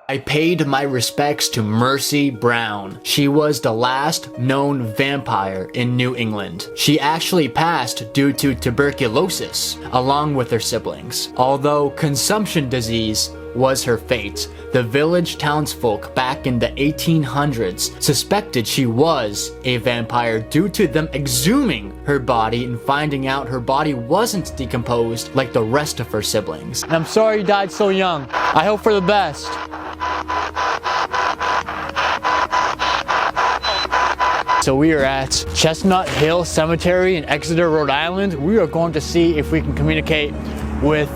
I paid my respects to Mercy Brown. She was the last known vampire in New England. She actually passed due to tuberculosis, along with her siblings. Although consumption disease was her fate, the village townsfolk back in the 1800s suspected she was a vampire due to them exhuming her body and finding out her body wasn't decomposed like the rest of her siblings. And I'm sorry you died so young. I hope for the best. So we are at Chestnut Hill Cemetery in Exeter, Rhode Island. We are going to see if we can communicate with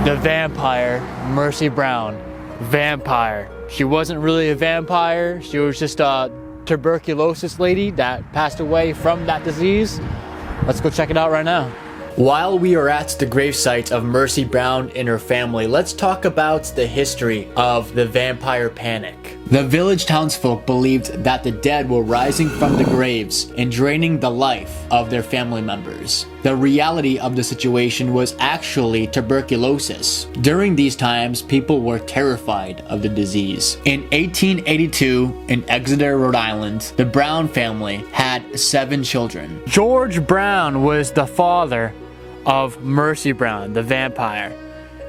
the vampire, Mercy Brown. Vampire. She wasn't really a vampire. She was just a tuberculosis lady that passed away from that disease. Let's go check it out right now. While we are at the gravesite of Mercy Brown and her family, let's talk about the history of the vampire panic. The village townsfolk believed that the dead were rising from the graves and draining the life of their family members. The reality of the situation was actually tuberculosis. During these times, people were terrified of the disease. In 1882, in Exeter, Rhode Island, the Brown family had 7 children. George Brown was the father of Mercy Brown, the vampire.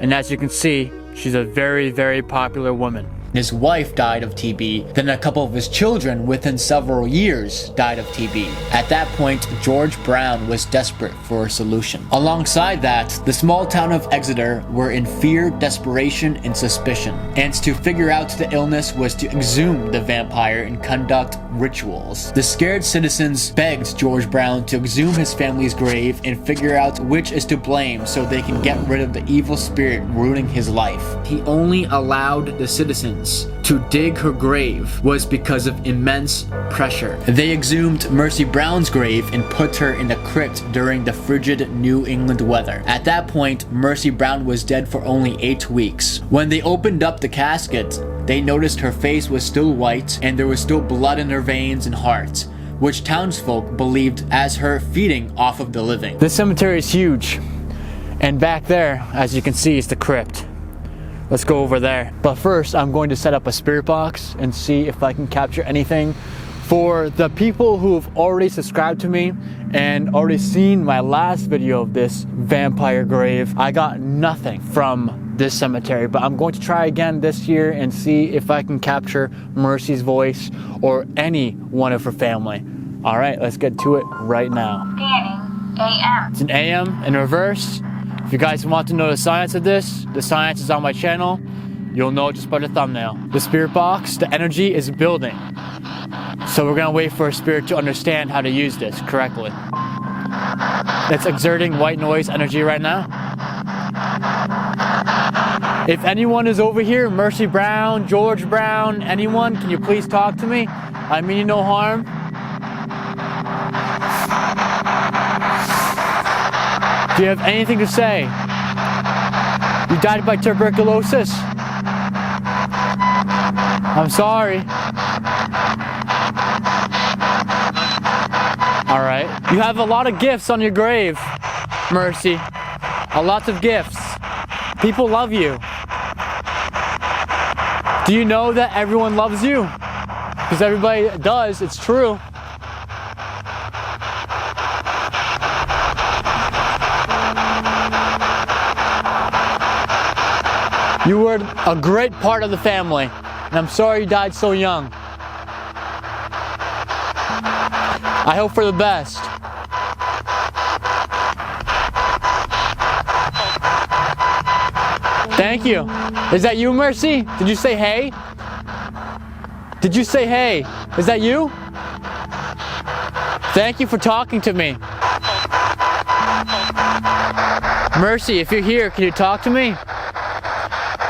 And as you can see, she's a very, very popular woman. His wife died of TB, then a couple of his children within several years died of TB. At that point, George Brown was desperate for a solution. Alongside that, the small town of Exeter were in fear, desperation, and suspicion. And to figure out the illness was to exhume the vampire and conduct rituals. The scared citizens begged George Brown to exhume his family's grave and figure out which is to blame so they can get rid of the evil spirit ruining his life. He only allowed the citizens to dig her grave was because of immense pressure. They exhumed Mercy Brown's grave and put her in the crypt during the frigid New England weather. At that point, Mercy Brown was dead for only 8 weeks. When they opened up the casket, they noticed her face was still white and there was still blood in her veins and heart, which townsfolk believed as her feeding off of the living. This cemetery is huge, and back there, as you can see, is the crypt. Let's go over there. But first, I'm going to set up a spirit box and see if I can capture anything. For the people who have already subscribed to me and already seen my last video of this vampire grave, I got nothing from this cemetery, but I'm going to try again this year and see if I can capture Mercy's voice or any one of her family. All right, let's get to it right now. Scanning AM. It's an AM in reverse. If you guys want to know the science of this, the science is on my channel. You'll know just by the thumbnail. The spirit box, the energy is building. So we're gonna wait for a spirit to understand how to use this correctly. It's exerting white noise energy right now. If anyone is over here, Mercy Brown, George Brown, anyone, can you please talk to me? I mean you no harm. Do you have anything to say? You died by tuberculosis? I'm sorry. Alright. You have a lot of gifts on your grave, Mercy. A lot of gifts. People love you. Do you know that everyone loves you? Because everybody does, it's true. You were a great part of the family, and I'm sorry you died so young. I hope for the best. Thank you. Is that you, Mercy? Did you say hey? Did you say hey? Is that you? Thank you for talking to me. Mercy, if you're here, can you talk to me?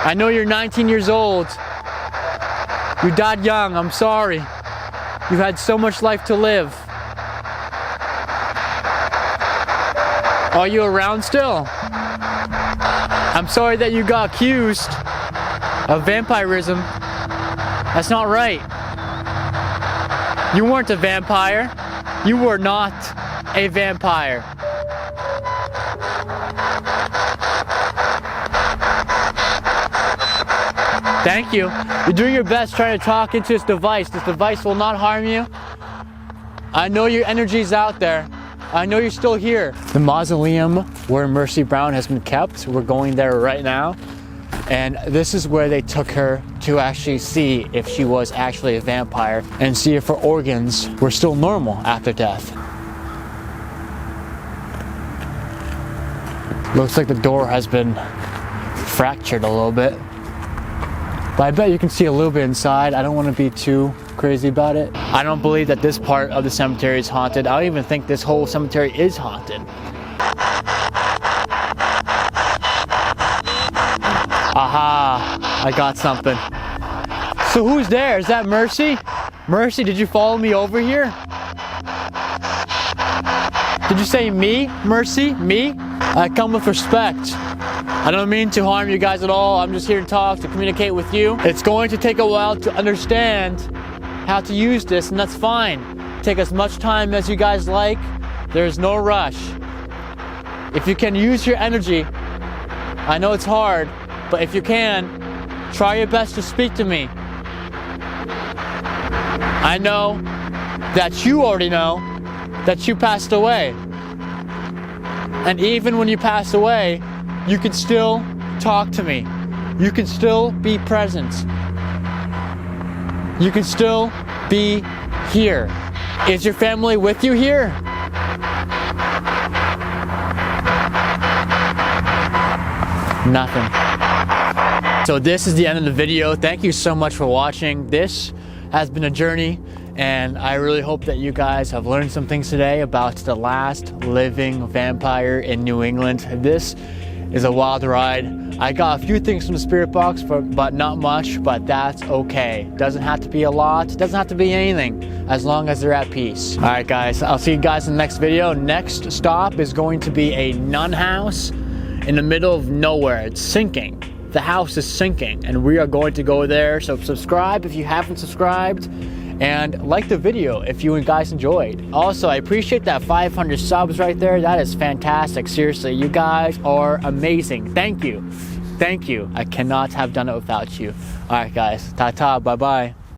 I know you're 19 years old. You died young, I'm sorry. You've had so much life to live. Are you around still? I'm sorry that you got accused of vampirism. That's not right. You weren't a vampire. You were not a vampire. Thank you. You're doing your best trying to talk into this device. This device will not harm you. I know your energy's out there. I know you're still here. The mausoleum where Mercy Brown has been kept, we're going there right now. And this is where they took her to actually see if she was actually a vampire and see if her organs were still normal after death. Looks like the door has been fractured a little bit. But I bet you can see a little bit inside. I don't want to be too crazy about it. I don't believe that this part of the cemetery is haunted. I don't even think this whole cemetery is haunted. Aha, I got something. So who's there? Is that Mercy? Mercy, did you follow me over here? Did you say me, Mercy? Me? I come with respect. I don't mean to harm you guys at all. I'm just here to talk, to communicate with you. It's going to take a while to understand how to use this, and that's fine. Take as much time as you guys like. There's no rush. If you can use your energy, I know it's hard, but if you can, try your best to speak to me. I know that you already know that you passed away. And even when you pass away, you can still talk to me. You can still be present. You can still be here. Is your family with you here? Nothing. So this is the end of the video. Thank you so much for watching. This has been a journey, and I really hope that you guys have learned some things today about the last living vampire in New England. This is a wild ride. I got a few things from the spirit box, but not much, but that's okay. Doesn't have to be a lot, doesn't have to be anything, as long as they're at peace. All right, guys, I'll see you guys in the next video. Next stop is going to be a nun house in the middle of nowhere. It's sinking. The house is sinking, and we are going to go there. So subscribe if you haven't subscribed, and like the video if you guys enjoyed. Also, I appreciate that 500 subs right there. That is fantastic. Seriously, you guys are amazing. Thank you. Thank you. I cannot have done it without you. All right, guys. Ta-ta. Bye-bye.